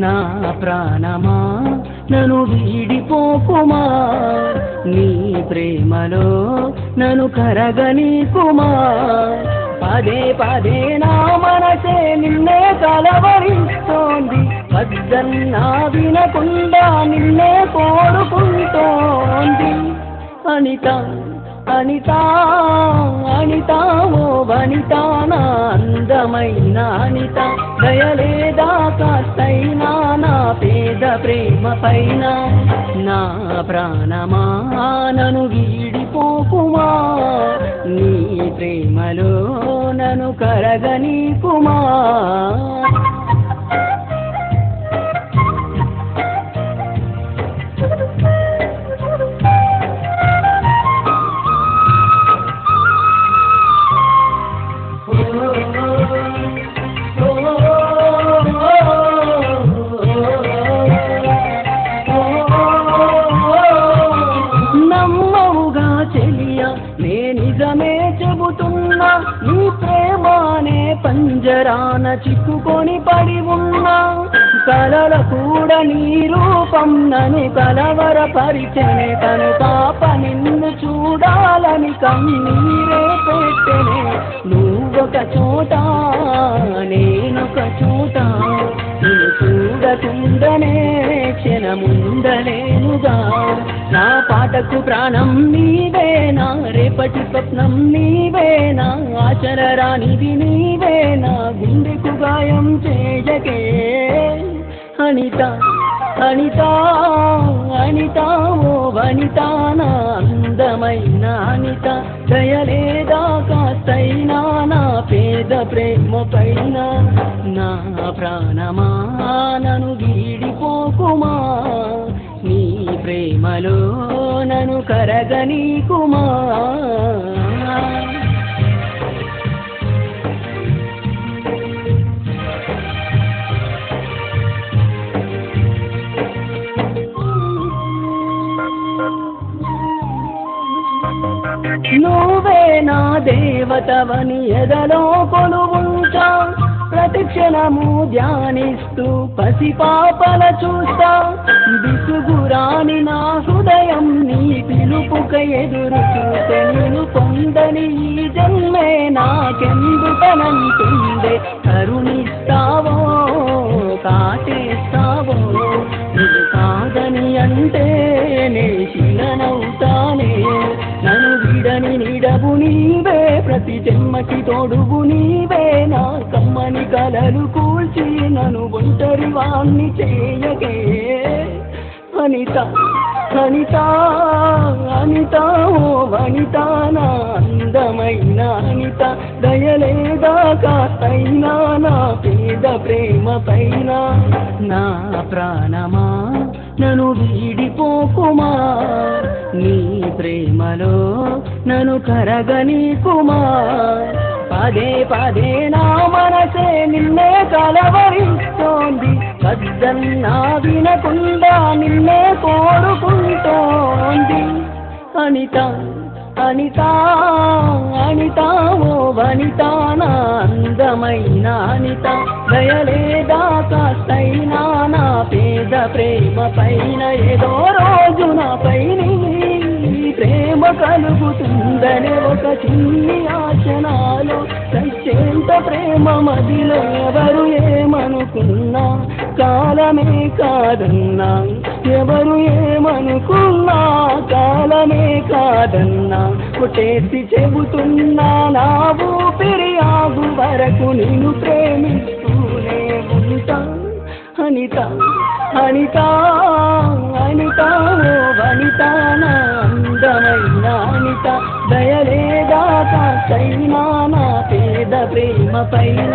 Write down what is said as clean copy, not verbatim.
నా ప్రాణమా నన్ను వీడిపోకుమా, నీ ప్రేమలో నన్ను కరగనీకుమా. పదే పదే నా మనసే నిన్నే కలవరిస్తోంది, వద్దన్నా వినకుండా నిన్నే కోరుకుంటోంది. అనిత అనిత అనిత ఓ వనిత, నా అందమైన అనిత, దయలేదా కాస్తైనా నా పేద ప్రేమ పైన. నా ప్రాణమా నన్ను వీడిపోకుమా, నీ ప్రేమలో నన్ను కరగనీకుమా. నమ్మవుగా చెలియా నే నిజమే చెబుతున్నా, నీ ప్రేమానే పంజరాన చిక్కుకొని పడి ఉన్నా. కలల కూడా నీ రూపం నన్ను కలవరపరిచెనే, తను పాప నిన్ను చూడాలని కన్నీరే పెట్టెనే. నువ్వొక చోట నేనొక చోట, నిన్ను చూడకుండానే క్షణముండలేనుగా. నా పాటకు ప్రాణం నీవేనా, రేపటి స్వప్నం నీవేనా, ఆచర రానిది నీవేనా, గుండెకు గాయం చేయకే. అనిత అనిత అనిత ఓ వనిత, నా అందమైన అనిత, దయలేదా కాస్తైనా నా పేద ప్రేమ పైన. నా ప్రాణమా నన్ను వీడిపోకుమా, నీ ప్రేమలో నన్ను కరగనీకుమా. నువ్వే నా దేవతవని ఎదలో కొలువుంటా, ప్రతిక్షణము ధ్యానిస్తూ పసిపాపల చూస్తా. విసుగురాని నా హృదయం నీ పిలుపుక ఎదురు చూసే, నిన్ను పొందని ఈ జన్మే నాకెందుకనంటుందే. కరుణిస్తావో కాటేస్తావో, ఇది కాదని అంటే నే శిలనవుతానే. నన్ను విడని నిడవు నీవే, ప్రతి జన్మకి తోడువు నీవే, నా కమ్మని కలలు కూల్చి నన్ను ఒంటరి వాణ్ణి చేయగే. అనిత అనిత అనిత ఓ వనిత, నా అందమైన అనిత, దయలేదా కాస్తైనా నా పేద ప్రేమ పైన. నా ప్రాణమా నన్ను వీడిపోకుమా, నీ ప్రేమలో నన్ను కరగనీకుమా. పదే పదే నా మనసే నిన్నే కలవరిస్తోంది, వద్దన్నా వినకుండా నిన్నే కోరుకుంటోంది. అనిత అనిత అనిత ఓ వనిత, నా అందమైన అనిత, దయలేదా కాస్తైనా నా పేద ప్రేమ పైన. ఏదో రోజు నాపై నీ ప్రేమ కలుగుతుందనే ఒక చిన్ని ఆశనాలో, సత్యంత ప్రేమ మదిలో ఎవరు ఏమనుకున్నా కాలమే కాదన్నా. ఎవరు ఏమనుకున్నా కాలమే కాదన్నా. కొట్టేసి చెబుతున్నా నా ఊపిరి ఆగు వరకు నిన్ను ప్రేమిస్తూనే ఉంటా. అనిత అనిత అనిత ఓ వనిత, నా అందమైన అనిత, దయలేదా కాస్తైనా నా పేద ప్రేమ పైన.